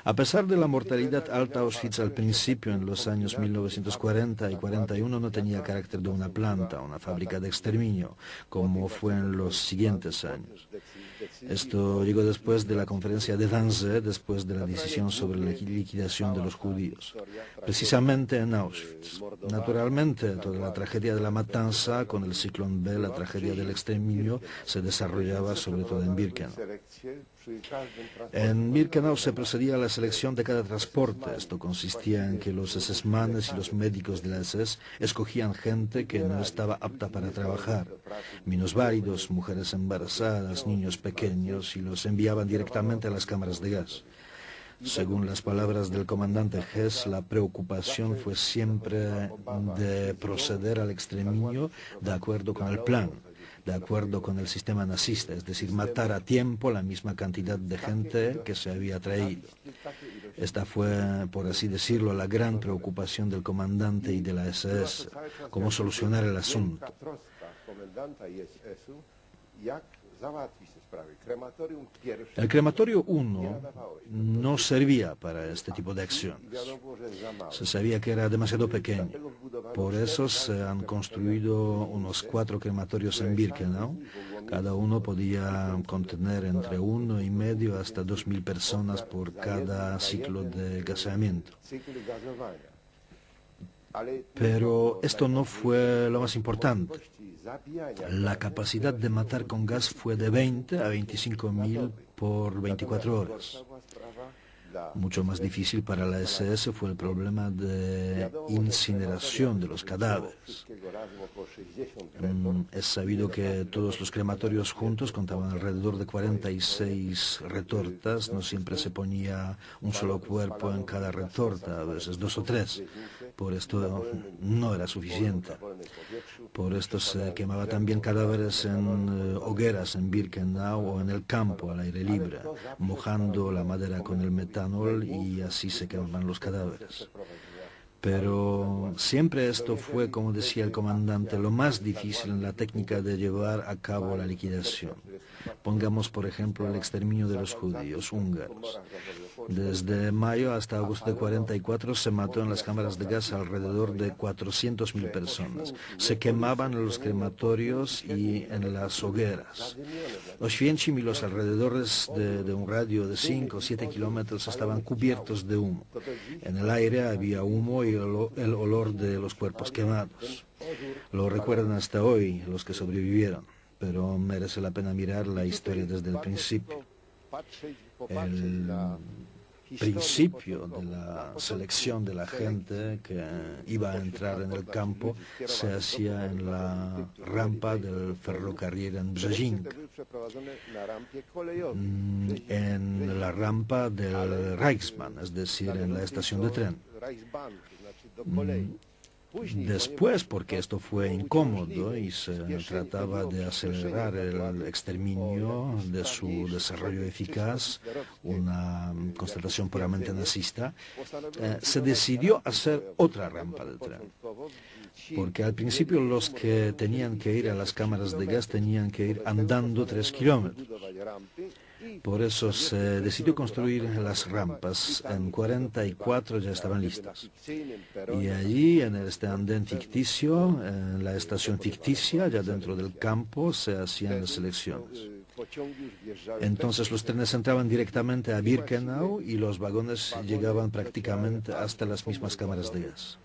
A pesar de la mortalidad alta, Auschwitz al principio, en los años 1940 y 41, no tenía carácter de una planta, una fábrica de exterminio, como fue en los siguientes años. Esto llegó después de la conferencia de Wannsee, después de la decisión sobre la liquidación de los judíos, precisamente en Auschwitz. Naturalmente, toda la tragedia de la matanza, con el ciclón B, la tragedia del exterminio, se desarrollaba sobre todo en Birkenau. En Birkenau se procedía a la selección de cada transporte. Esto consistía en que los SS-manes y los médicos de la SS escogían gente que no estaba apta para trabajar, minusválidos, mujeres embarazadas, niños pequeños, y los enviaban directamente a las cámaras de gas. Según las palabras del comandante Hess, la preocupación fue siempre de proceder al exterminio de acuerdo con el plan, de acuerdo con el sistema nazista, es decir, matar a tiempo la misma cantidad de gente que se había traído. Esta fue, por así decirlo, la gran preocupación del comandante y de la SS, cómo solucionar el asunto. El crematorio 1 no servía para este tipo de acciones. Se sabía que era demasiado pequeño. Por eso se han construido unos 4 crematorios en Birkenau. Cada uno podía contener entre 1,5 hasta 2.000 personas por cada ciclo de gaseamiento. Pero esto no fue lo más importante. La capacidad de matar con gas fue de 20 a 25.000 por 24 horas. Mucho más difícil para la SS fue el problema de incineración de los cadáveres. Es sabido que todos los crematorios juntos contaban alrededor de 46 retortas. No siempre se ponía un solo cuerpo en cada retorta, a veces 2 o 3. Por esto no era suficiente. Por esto se quemaba también cadáveres en hogueras en Birkenau o en el campo al aire libre, mojando la madera con el metanol, y así se quemaban los cadáveres. Pero siempre esto fue, como decía el comandante, lo más difícil en la técnica de llevar a cabo la liquidación. Pongamos, por ejemplo, el exterminio de los judíos húngaros. Desde mayo hasta agosto de 44 se mató en las cámaras de gas alrededor de 400.000 personas. Se quemaban en los crematorios y en las hogueras. Oświęcim y los alrededores de un radio de 5 o 7 kilómetros estaban cubiertos de humo. En el aire había humo y el olor de los cuerpos quemados. Lo recuerdan hasta hoy los que sobrevivieron, pero merece la pena mirar la historia desde el principio. El principio de la selección de la gente que iba a entrar en el campo se hacía en la rampa del ferrocarril en Brzezinsk, en la rampa del Reichsbahn, es decir, en la estación de tren. Después, porque esto fue incómodo y se trataba de acelerar el exterminio, de su desarrollo eficaz, una constatación puramente nazista, se decidió hacer otra rampa de tren. Porque al principio los que tenían que ir a las cámaras de gas tenían que ir andando 3 kilómetros. Por eso se decidió construir las rampas. En 44 ya estaban listas. Y allí, en este andén ficticio, en la estación ficticia, ya dentro del campo, se hacían las selecciones. Entonces los trenes entraban directamente a Birkenau y los vagones llegaban prácticamente hasta las mismas cámaras de gas.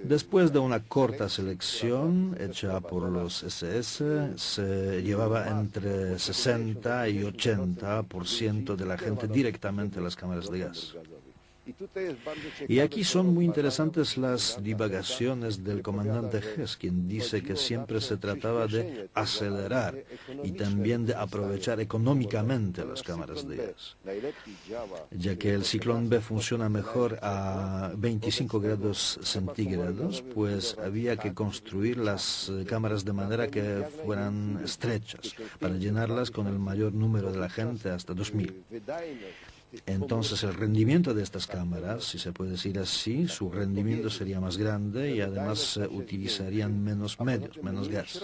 Después de una corta selección hecha por los SS, se llevaba entre 60 y 80% de la gente directamente a las cámaras de gas. Y aquí son muy interesantes las divagaciones del comandante Hess, quien dice que siempre se trataba de acelerar y también de aprovechar económicamente las cámaras de gas, ya que el ciclón B funciona mejor a 25 grados centígrados, pues había que construir las cámaras de manera que fueran estrechas, para llenarlas con el mayor número de la gente, hasta 2.000. Entonces el rendimiento de estas cámaras, si se puede decir así, su rendimiento sería más grande y además se utilizarían menos medios, menos gas.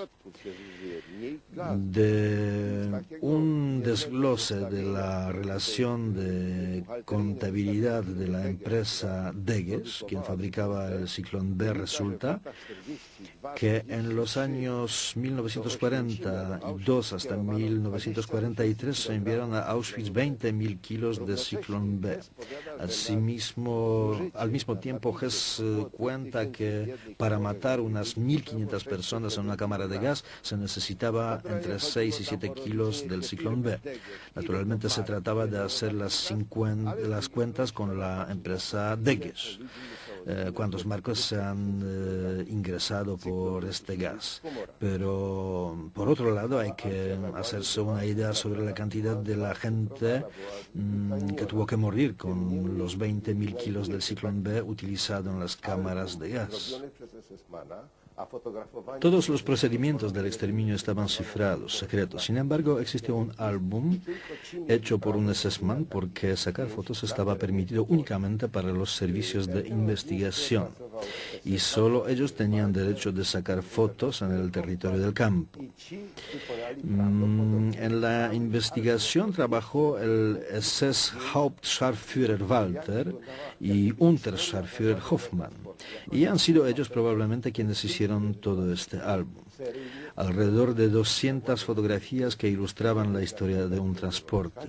De un desglose de la relación de contabilidad de la empresa Degues, quien fabricaba el Ciclón B, resulta que en los años 1942 hasta 1943 se enviaron a Auschwitz 20.000 kilos de Ciclón B. Asimismo, al mismo tiempo, Hess cuenta que para matar unas 1.500 personas en una cámara de gas se necesitaba entre 6 y 7 kilos del Ciclón B. Naturalmente se trataba de hacer las cuentas con la empresa Degues. Cuántos marcos se han ingresado por este gas. Pero, por otro lado, hay que hacerse una idea sobre la cantidad de la gente que tuvo que morir con los 20.000 kilos del Ciclón B utilizado en las cámaras de gas. Todos los procedimientos del exterminio estaban cifrados, secretos. Sin embargo, existió un álbum hecho por un SS-man porque sacar fotos estaba permitido únicamente para los servicios de investigación y solo ellos tenían derecho de sacar fotos en el territorio del campo. En la investigación trabajó el SS-Hauptscharführer Walter y Unterscharführer Hoffmann, y han sido ellos probablemente quienes hicieron todo este álbum. Alrededor de 200 fotografías que ilustraban la historia de un transporte.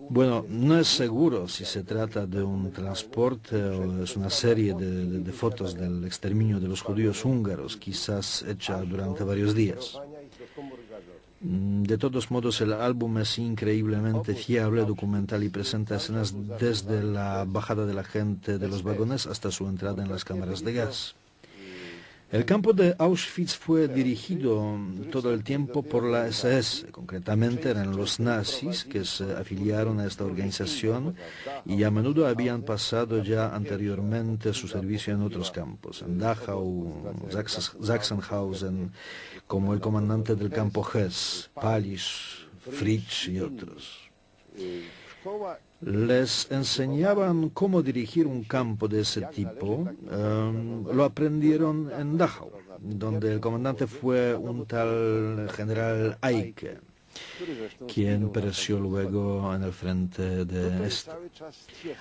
Bueno, no es seguro si se trata de un transporte o es una serie de fotos del exterminio de los judíos húngaros, quizás hecha durante varios días. De todos modos, el álbum es increíblemente fiable, documental y presenta escenas desde la bajada de la gente de los vagones hasta su entrada en las cámaras de gas. El campo de Auschwitz fue dirigido todo el tiempo por la SS, concretamente eran los nazis que se afiliaron a esta organización y a menudo habían pasado ya anteriormente su servicio en otros campos, en Dachau, Sachsenhausen, como el comandante del campo Hess, Palisch, Fritsch y otros. Les enseñaban cómo dirigir un campo de ese tipo. Lo aprendieron en Dachau, donde el comandante fue un tal general Eicke, quien pereció luego en el frente de este.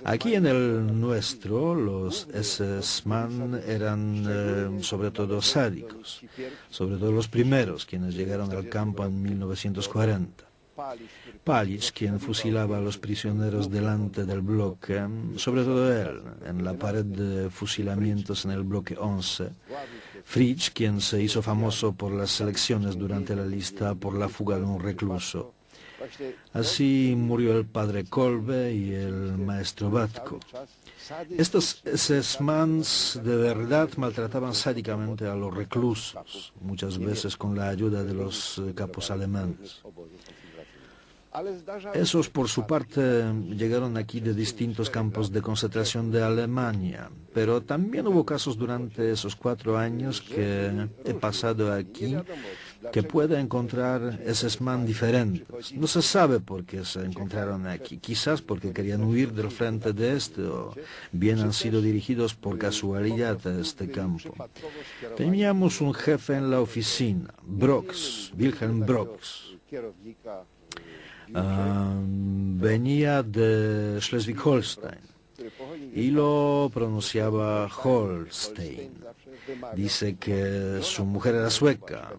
Aquí en el nuestro, los SS-man eran sobre todo sádicos, sobre todo los primeros, quienes llegaron al campo en 1940. Palisch, quien fusilaba a los prisioneros delante del bloque, sobre todo él, en la pared de fusilamientos en el bloque 11. Fritsch, quien se hizo famoso por las selecciones durante la lista por la fuga de un recluso. Así murió el padre Kolbe y el maestro Batko. Estos SS-mans de verdad maltrataban sádicamente a los reclusos, muchas veces con la ayuda de los capos alemanes. Esos, por su parte, llegaron aquí de distintos campos de concentración de Alemania, pero también hubo casos durante esos 4 años que he pasado aquí que puede encontrar SS-man diferentes. No se sabe por qué se encontraron aquí, quizás porque querían huir del frente de este o bien han sido dirigidos por casualidad a este campo. Teníamos un jefe en la oficina, Brox, Wilhelm Brox. Venía de Schleswig-Holstein y lo pronunciaba Holstein. Dice que su mujer era sueca,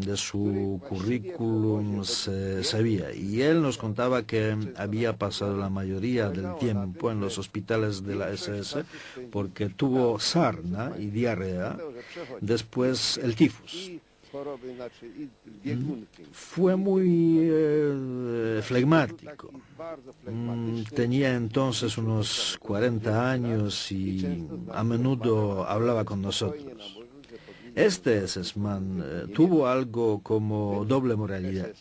de su currículum se sabía, y él nos contaba que había pasado la mayoría del tiempo en los hospitales de la SS porque tuvo sarna y diarrea, después el tifus. Fue muy flegmático. Tenía entonces unos 40 años y a menudo hablaba con nosotros. Este SS-man tuvo algo como doble moralidad.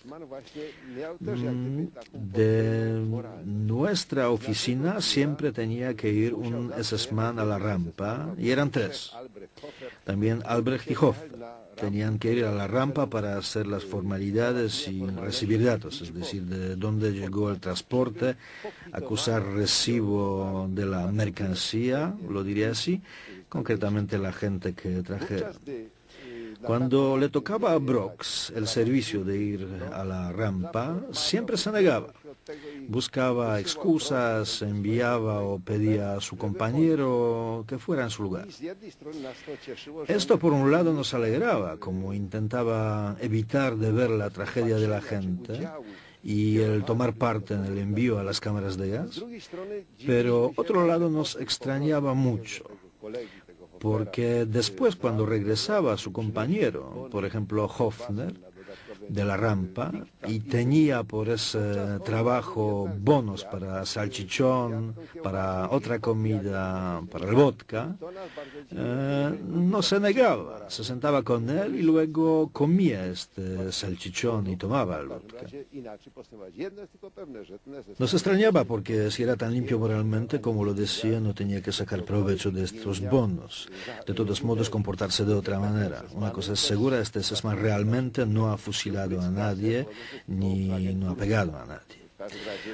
De nuestra oficina siempre tenía que ir un SS-man a la rampa, y eran 3. También Albrecht y Hofer tenían que ir a la rampa para hacer las formalidades y recibir datos, es decir, de dónde llegó el transporte, acusar recibo de la mercancía, lo diría así, concretamente la gente que trajeron. Cuando le tocaba a Brox el servicio de ir a la rampa, siempre se negaba. Buscaba excusas, enviaba o pedía a su compañero que fuera en su lugar. Esto por un lado nos alegraba, como intentaba evitar de ver la tragedia de la gente y el tomar parte en el envío a las cámaras de gas, pero otro lado nos extrañaba mucho, porque después cuando regresaba su compañero, por ejemplo Hofner, de la rampa, y tenía por ese trabajo bonos para salchichón, para otra comida, para el vodka, no se negaba, se sentaba con él y luego comía este salchichón y tomaba el vodka. Nos extrañaba porque si era tan limpio moralmente, como lo decía, no tenía que sacar provecho de estos bonos. De todos modos, comportarse de otra manera. Una cosa es segura, este Sesma realmente no ha fusilado a nadie ni no ha pegado a nadie.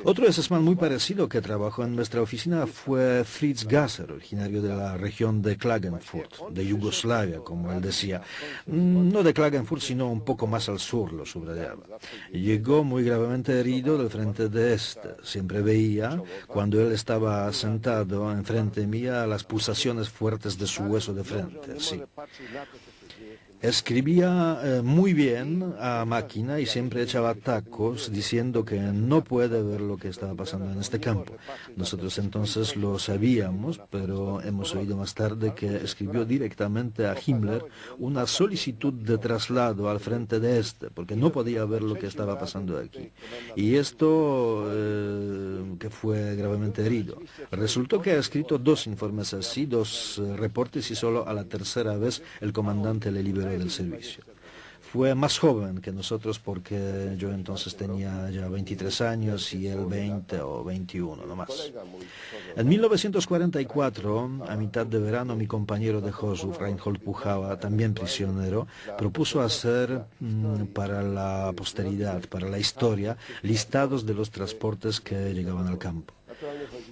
Otro Sesman muy parecido que trabajó en nuestra oficina fue Fritz Gasser, originario de la región de Klagenfurt, de Yugoslavia, como él decía. No de Klagenfurt, sino un poco más al sur, lo subrayaba. Llegó muy gravemente herido del frente de este. Siempre veía, cuando él estaba sentado enfrente mía, las pulsaciones fuertes de su hueso de frente, sí. Escribía muy bien a máquina y siempre echaba tacos diciendo que no puede ver lo que estaba pasando en este campo. Nosotros entonces lo sabíamos, pero hemos oído más tarde que escribió directamente a Himmler una solicitud de traslado al frente de este, porque no podía ver lo que estaba pasando aquí. Y esto que fue gravemente herido. Resultó que ha escrito 2 informes así, 2 reportes, y solo a la tercera vez el comandante le liberó del servicio. Fue más joven que nosotros porque yo entonces tenía ya 23 años y él 20 o 21, no más. En 1944, a mitad de verano, mi compañero de Josuf, Reinhold Puchauer, también prisionero, propuso hacer para la posteridad, para la historia, listados de los transportes que llegaban al campo.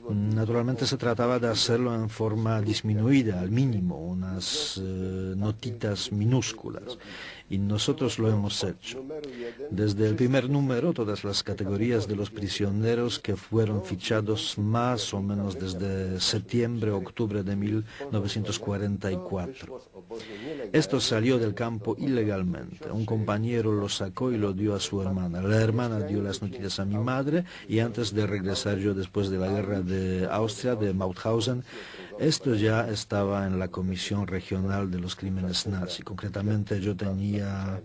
Naturalmente se trataba de hacerlo en forma disminuida, al mínimo, unas notitas minúsculas. Y nosotros lo hemos hecho. Desde el primer número, todas las categorías de los prisioneros que fueron fichados más o menos desde septiembre, octubre de 1944. Esto salió del campo ilegalmente. Un compañero lo sacó y lo dio a su hermana. La hermana dio las noticias a mi madre y antes de regresar yo después de la guerra de Austria, de Mauthausen, esto ya estaba en la Comisión Regional de los Crímenes Nazi. Concretamente lo tenía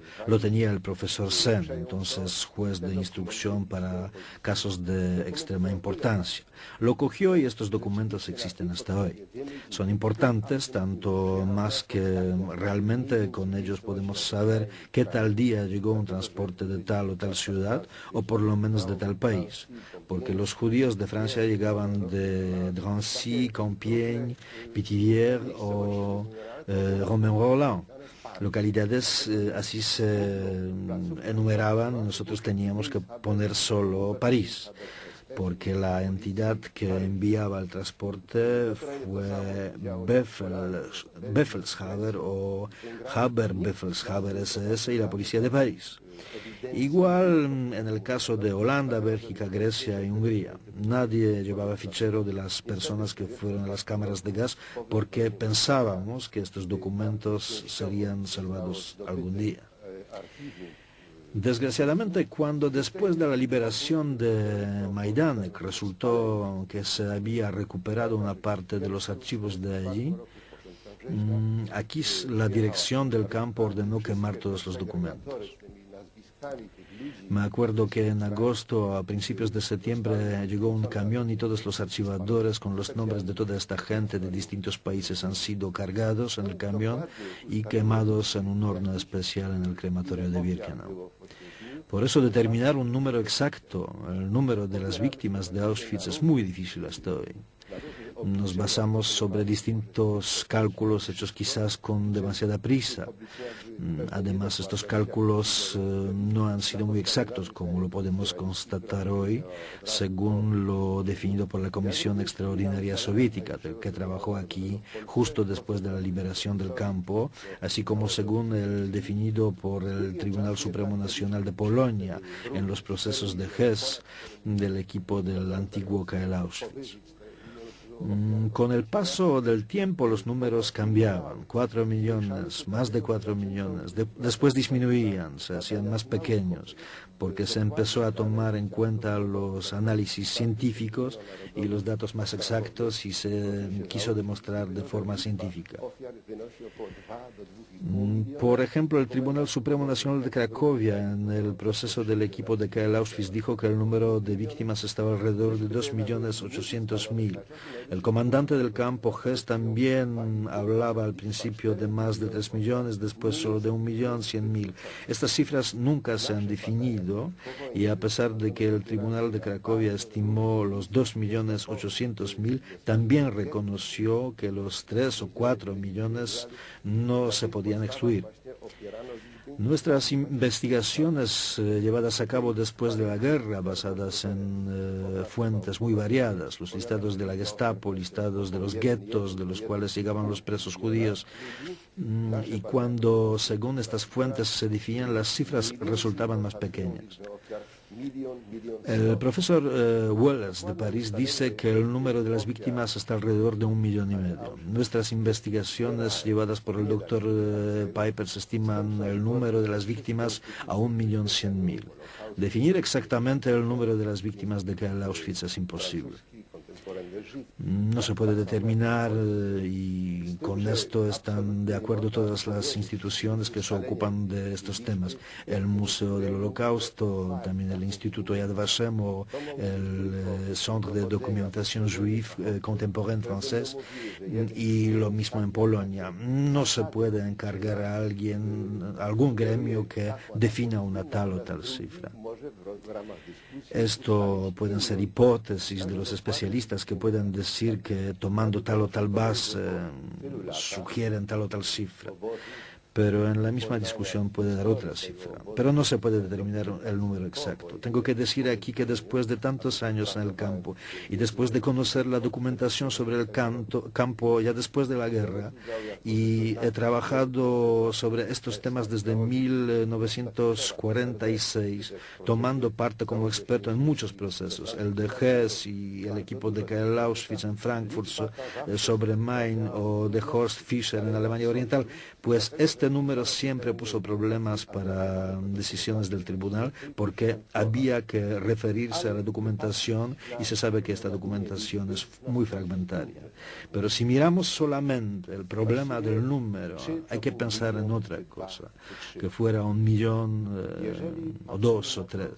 el profesor Sen, entonces juez de instrucción para casos de extrema importancia. Lo cogió y estos documentos existen hasta hoy. Son importantes, tanto más que realmente con ellos podemos saber qué tal día llegó un transporte de tal o tal ciudad, o por lo menos de tal país. Porque los judíos de Francia llegaban de Drancy, Compiègne, Pithiviers o Romain-Rolland. Localidades así se enumeraban, nosotros teníamos que poner solo París, porque la entidad que enviaba el transporte fue Befelshaber o Haber-Befelshaber SS y la policía de París. Igual en el caso de Holanda, Bélgica, Grecia y Hungría. Nadie llevaba fichero de las personas que fueron a las cámaras de gas porque pensábamos que estos documentos serían salvados algún día. Desgraciadamente, cuando después de la liberación de Majdanek resultó que se había recuperado una parte de los archivos de allí, aquí la dirección del campo ordenó quemar todos los documentos. Me acuerdo que en agosto, a principios de septiembre, llegó un camión y todos los archivadores con los nombres de toda esta gente de distintos países han sido cargados en el camión y quemados en un horno especial en el crematorio de Birkenau. Por eso determinar un número exacto, el número de las víctimas de Auschwitz, es muy difícil hasta hoy. Nos basamos sobre distintos cálculos hechos quizás con demasiada prisa. Además, estos cálculos no han sido muy exactos, como lo podemos constatar hoy, según lo definido por la Comisión Extraordinaria Soviética, que trabajó aquí justo después de la liberación del campo, así como según el definido por el Tribunal Supremo Nacional de Polonia en los procesos de Hess del equipo del antiguo KL Auschwitz. Con el paso del tiempo los números cambiaban, 4 millones, más de 4 millones, después disminuían, se hacían más pequeños, porque se empezó a tomar en cuenta los análisis científicos y los datos más exactos y se quiso demostrar de forma científica. Por ejemplo, el Tribunal Supremo Nacional de Cracovia, en el proceso del equipo de KL Auschwitz, dijo que el número de víctimas estaba alrededor de 2.800.000. El comandante del campo Hess también hablaba al principio de más de 3 millones, después solo de 1.100.000. Estas cifras nunca se han definido y a pesar de que el Tribunal de Cracovia estimó los 2.800.000, también reconoció que los 3 o 4 millones no se podían excluir. Nuestras investigaciones llevadas a cabo después de la guerra, basadas en fuentes muy variadas, los listados de la Gestapo, listados de los guetos de los cuales llegaban los presos judíos, y cuando, según estas fuentes, se definían, las cifras resultaban más pequeñas. El profesor Wellers de París dice que el número de las víctimas está alrededor de 1,5 millones. Nuestras investigaciones llevadas por el doctor Pipers estiman el número de las víctimas a 1.100.000. Definir exactamente el número de las víctimas de KL Auschwitz es imposible. No se puede determinar y con esto están de acuerdo todas las instituciones que se ocupan de estos temas. El Museo del Holocausto, también el Instituto Yad Vashem o el Centre de Documentación Juive Contemporaine francés y lo mismo en Polonia. No se puede encargar a algún gremio que defina una tal o tal cifra. Esto pueden ser hipótesis de los especialistas que pueden decir que tomando tal o tal base sugieren tal o tal cifra. Pero en la misma discusión puede dar otra cifra. Pero no se puede determinar el número exacto. Tengo que decir aquí que después de tantos años en el campo y después de conocer la documentación sobre el campo ya después de la guerra, y he trabajado sobre estos temas desde 1946, tomando parte como experto en muchos procesos, el de Hess y el equipo de KL Auschwitz en Frankfurt sobre Main o de Horst Fischer en Alemania Oriental, pues este número siempre puso problemas para decisiones del tribunal porque había que referirse a la documentación y se sabe que esta documentación es muy fragmentaria. Pero si miramos solamente el problema del número, hay que pensar en otra cosa, que fuera 1 millón o 2 o 3.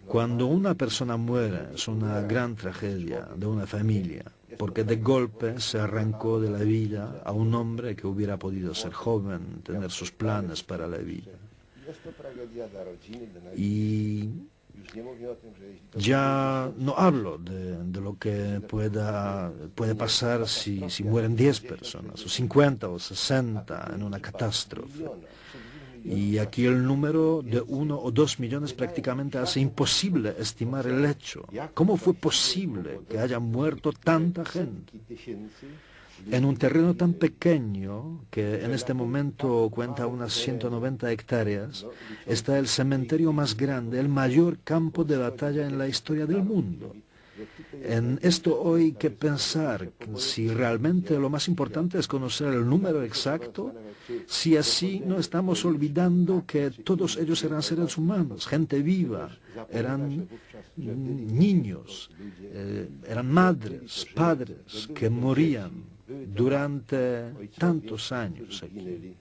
Cuando una persona muere es una gran tragedia de una familia, porque de golpe se arrancó de la vida a un hombre que hubiera podido ser joven, tener sus planes para la vida. Y ya no hablo de lo que puede pasar si mueren 10 personas, o 50 o 60 en una catástrofe. Y aquí el número de 1 o 2 millones prácticamente hace imposible estimar el hecho. ¿Cómo fue posible que haya muerto tanta gente? En un terreno tan pequeño, que en este momento cuenta unas 190 hectáreas, está el cementerio más grande, el mayor campo de batalla en la historia del mundo. En esto hoy hay que pensar si realmente lo más importante es conocer el número exacto, si así no estamos olvidando que todos ellos eran seres humanos, gente viva, eran niños, eran madres, padres que morían durante tantos años aquí.